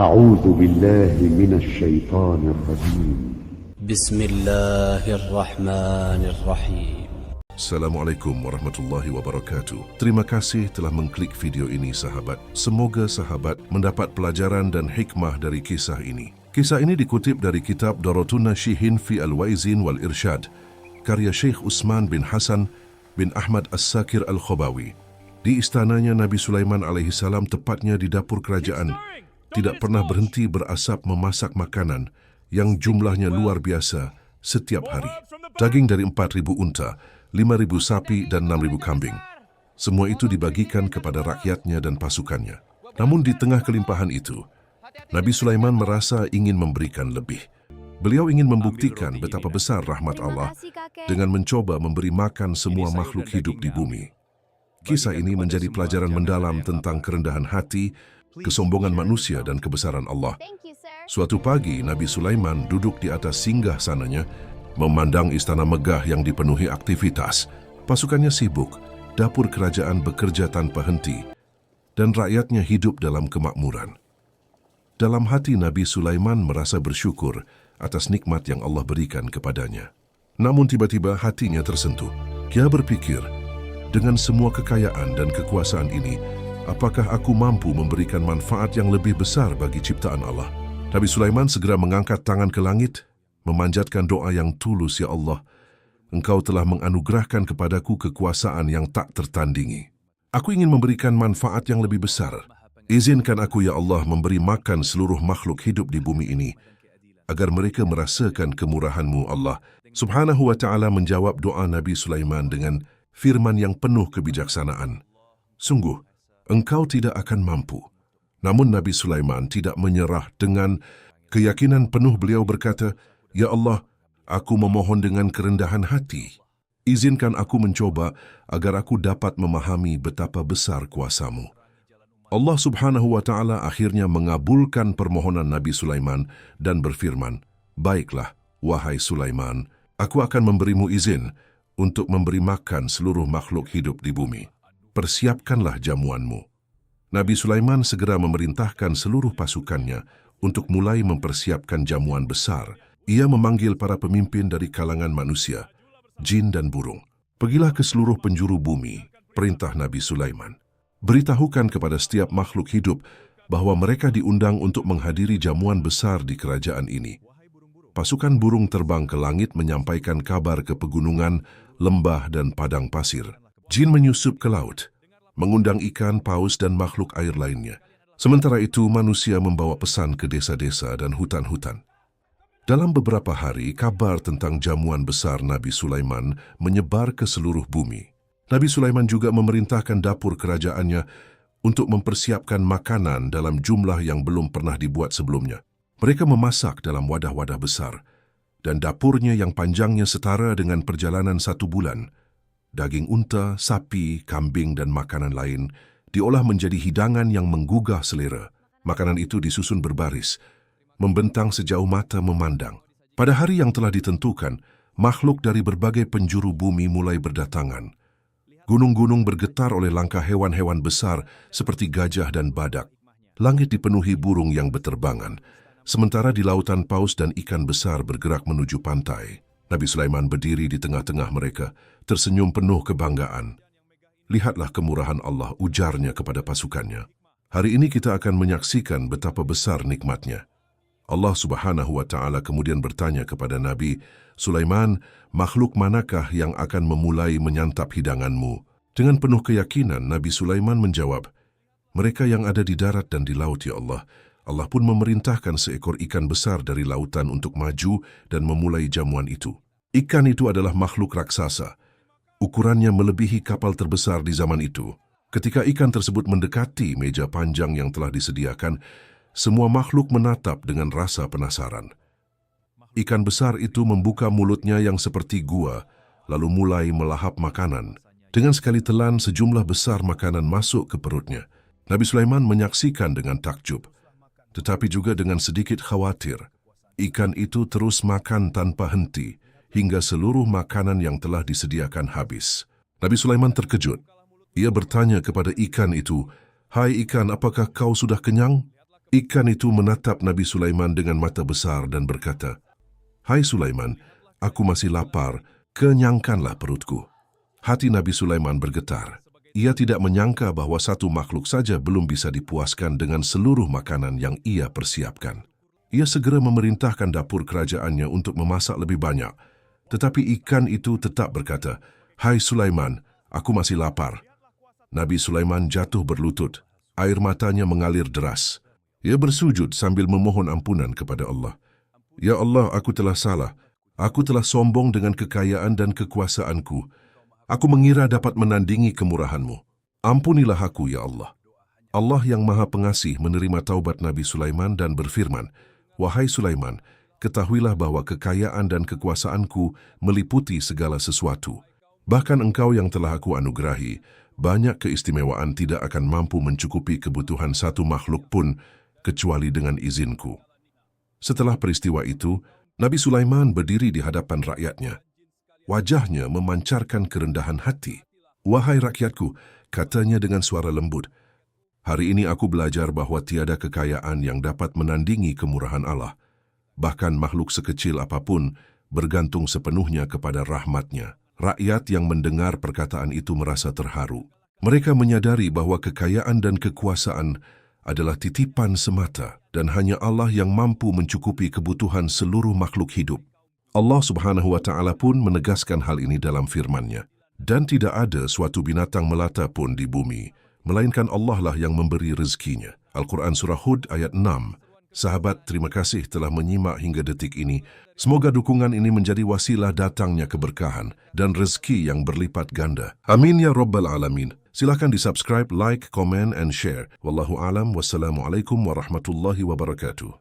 أعوذ بالله من الشيطان الرجيم. بسم الله الرحمن الرحيم. Assalamualaikum warahmatullahi wabarakatuh. Terima kasih telah mengklik video ini sahabat. Semoga sahabat mendapat pelajaran dan hikmah dari kisah ini. Kisah ini dikutip dari kitab Daratun Nashihin fi Al-Waizin wal Irsyad, karya Syekh Utsman bin Hasan bin Ahmad As-Sakir Al-Khobawi. Di istananya Nabi Sulaiman alaihissalam, tepatnya di dapur kerajaan, tidak pernah berhenti berasap memasak makanan yang jumlahnya luar biasa setiap hari. Daging dari 4.000 unta, 5.000 sapi dan 6.000 kambing. Semua itu dibagikan kepada rakyatnya dan pasukannya. Namun di tengah kelimpahan itu, Nabi Sulaiman merasa ingin memberikan lebih. Beliau ingin membuktikan betapa besar rahmat Allah dengan mencoba memberi makan semua makhluk hidup di bumi. Kisah ini menjadi pelajaran mendalam tentang kerendahan hati, kesombongan manusia dan kebesaran Allah. Suatu pagi, Nabi Sulaiman duduk di atas singgah sananya, memandang istana megah yang dipenuhi aktivitas. Pasukannya sibuk, dapur kerajaan bekerja tanpa henti, dan rakyatnya hidup dalam kemakmuran. Dalam hati Nabi Sulaiman merasa bersyukur atas nikmat yang Allah berikan kepadanya. Namun tiba-tiba hatinya tersentuh. Dia berpikir, dengan semua kekayaan dan kekuasaan ini, apakah aku mampu memberikan manfaat yang lebih besar bagi ciptaan Allah? Nabi Sulaiman segera mengangkat tangan ke langit, memanjatkan doa yang tulus, "Ya Allah, Engkau telah menganugerahkan kepadaku kekuasaan yang tak tertandingi. Aku ingin memberikan manfaat yang lebih besar. Izinkan aku, ya Allah, memberi makan seluruh makhluk hidup di bumi ini, agar mereka merasakan kemurahan-Mu, Allah." Subhanahu wa ta'ala menjawab doa Nabi Sulaiman dengan firman yang penuh kebijaksanaan. Sungguh, engkau tidak akan mampu. Namun Nabi Sulaiman tidak menyerah. Dengan keyakinan penuh beliau berkata, "Ya Allah, aku memohon dengan kerendahan hati. Izinkan aku mencoba agar aku dapat memahami betapa besar kuasa-Mu." Allah Subhanahu wa ta'ala akhirnya mengabulkan permohonan Nabi Sulaiman dan berfirman, "Baiklah, wahai Sulaiman, aku akan memberimu izin untuk memberi makan seluruh makhluk hidup di bumi. Persiapkanlah jamuanmu." Nabi Sulaiman segera memerintahkan seluruh pasukannya untuk mulai mempersiapkan jamuan besar. Ia memanggil para pemimpin dari kalangan manusia, jin dan burung. "Pergilah ke seluruh penjuru bumi," perintah Nabi Sulaiman. "Beritahukan kepada setiap makhluk hidup bahwa mereka diundang untuk menghadiri jamuan besar di kerajaan ini." Pasukan burung terbang ke langit menyampaikan kabar ke pegunungan, lembah dan padang pasir. Jin menyusup ke laut, mengundang ikan, paus dan makhluk air lainnya. Sementara itu, manusia membawa pesan ke desa-desa dan hutan-hutan. Dalam beberapa hari, kabar tentang jamuan besar Nabi Sulaiman menyebar ke seluruh bumi. Nabi Sulaiman juga memerintahkan dapur kerajaannya untuk mempersiapkan makanan dalam jumlah yang belum pernah dibuat sebelumnya. Mereka memasak dalam wadah-wadah besar, dan dapurnya yang panjangnya setara dengan perjalanan 1 bulan. Daging unta, sapi, kambing dan makanan lain diolah menjadi hidangan yang menggugah selera. Makanan itu disusun berbaris, membentang sejauh mata memandang. Pada hari yang telah ditentukan, makhluk dari berbagai penjuru bumi mulai berdatangan. Gunung-gunung bergetar oleh langkah hewan-hewan besar seperti gajah dan badak. Langit dipenuhi burung yang berterbangan, sementara di lautan paus dan ikan besar bergerak menuju pantai. Nabi Sulaiman berdiri di tengah-tengah mereka, tersenyum penuh kebanggaan. "Lihatlah kemurahan Allah," ujarnya kepada pasukannya. "Hari ini kita akan menyaksikan betapa besar nikmatnya." Allah Subhanahu wa ta'ala kemudian bertanya kepada Nabi Sulaiman, "Makhluk manakah yang akan memulai menyantap hidanganmu?" Dengan penuh keyakinan, Nabi Sulaiman menjawab, "Mereka yang ada di darat dan di laut, ya Allah." Allah pun memerintahkan seekor ikan besar dari lautan untuk maju dan memulai jamuan itu. Ikan itu adalah makhluk raksasa. Ukurannya melebihi kapal terbesar di zaman itu. Ketika ikan tersebut mendekati meja panjang yang telah disediakan, semua makhluk menatap dengan rasa penasaran. Ikan besar itu membuka mulutnya yang seperti gua, lalu mulai melahap makanan. Dengan sekali telan, sejumlah besar makanan masuk ke perutnya. Nabi Sulaiman menyaksikan dengan takjub, tetapi juga dengan sedikit khawatir. Ikan itu terus makan tanpa henti, hingga seluruh makanan yang telah disediakan habis. Nabi Sulaiman terkejut. Ia bertanya kepada ikan itu, "Hai ikan, apakah kau sudah kenyang?" Ikan itu menatap Nabi Sulaiman dengan mata besar dan berkata, "Hai Sulaiman, aku masih lapar, kenyangkanlah perutku." Hati Nabi Sulaiman bergetar. Ia tidak menyangka bahwa satu makhluk saja belum bisa dipuaskan dengan seluruh makanan yang ia persiapkan. Ia segera memerintahkan dapur kerajaannya untuk memasak lebih banyak. Tetapi ikan itu tetap berkata, "Hai Sulaiman, aku masih lapar." Nabi Sulaiman jatuh berlutut. Air matanya mengalir deras. Ia bersujud sambil memohon ampunan kepada Allah. "Ya Allah, aku telah salah. Aku telah sombong dengan kekayaan dan kekuasaanku. Aku mengira dapat menandingi kemurahan-Mu. Ampunilah aku, ya Allah." Allah yang Maha Pengasih menerima taubat Nabi Sulaiman dan berfirman, "Wahai Sulaiman, ketahuilah bahwa kekayaan dan kekuasaanku meliputi segala sesuatu. Bahkan engkau yang telah aku anugerahi, banyak keistimewaan tidak akan mampu mencukupi kebutuhan satu makhluk pun kecuali dengan izinku." Setelah peristiwa itu, Nabi Sulaiman berdiri di hadapan rakyatnya. Wajahnya memancarkan kerendahan hati. "Wahai rakyatku," katanya dengan suara lembut, "hari ini aku belajar bahwa tiada kekayaan yang dapat menandingi kemurahan Allah. Bahkan makhluk sekecil apapun bergantung sepenuhnya kepada rahmat-Nya." Rakyat yang mendengar perkataan itu merasa terharu. Mereka menyadari bahwa kekayaan dan kekuasaan adalah titipan semata dan hanya Allah yang mampu mencukupi kebutuhan seluruh makhluk hidup. Allah Subhanahu wa Ta'ala pun menegaskan hal ini dalam firman-Nya. "Dan tidak ada suatu binatang melata pun di bumi, melainkan Allah lah yang memberi rezekinya." Al-Quran Surah Hud ayat 6. Sahabat, terima kasih telah menyimak hingga detik ini. Semoga dukungan ini menjadi wasilah datangnya keberkahan dan rezeki yang berlipat ganda. Amin ya Rabbal Alamin. Silakan di-subscribe, like, comment, and share. Wallahu alam. Wassalamualaikum warahmatullahi wabarakatuh.